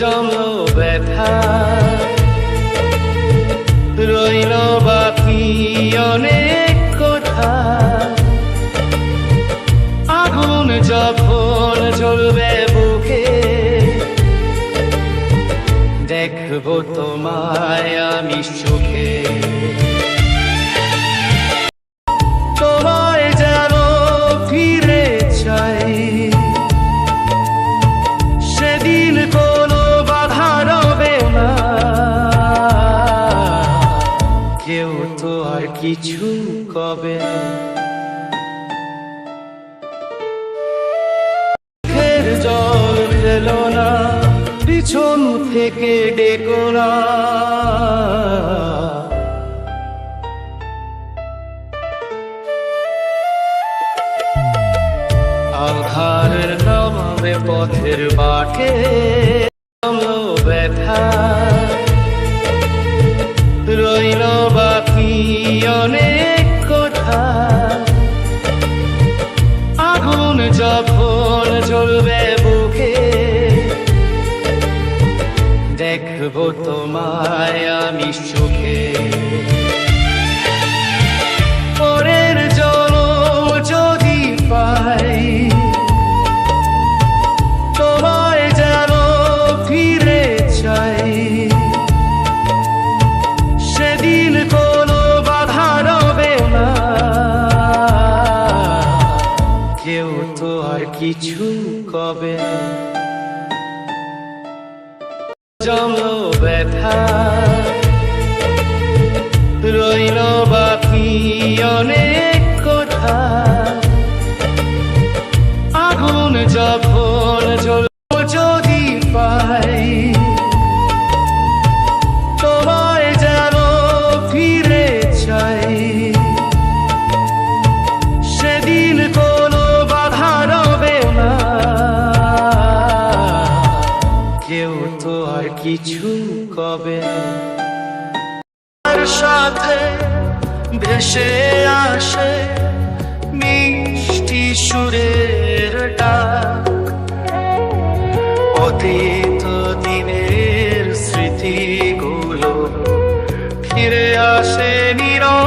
জমলো ব্যথা, রইল বাকি অনেক কথা। আগুন যখন জ্বলবে বুকে, দেখবো তোমায় আমি সুখে। তোমায় যেন ফিরে চাই, সেদিন কোনো বাধা রবে না। কেউ তো আর কিছু কবে না। চোখের জল ফেলো না, পিছন থেকে ডেকো না। আধারের নামে পথের বাটে জমলো ব্যথা, রইল বাকি অনেক কথা। আগুন যখন জ্বলবে বুকে, দেখবো তোমায় আমি সুখে। পরের জন্ম যদি পাই, তোমায় যেন ফিরে চাই। সেদিন কোনো বাধা রবে না, কেউ তো আর কিছু কবে না। জমলো ব্যথা, রইল বাকি অনেক কথা। আগুন যখন জ্বলবো যদি পাই, তোমায় যেন ফিরে চাই। সেদিন কোনো বাধা রবে না, কেউ তো আর কিছু কবে না। সাথে ভেসে আসে মিষ্টি সুরের ডাক, অতীত দিনের স্মৃতিগুলো ফিরে আসে নীরব।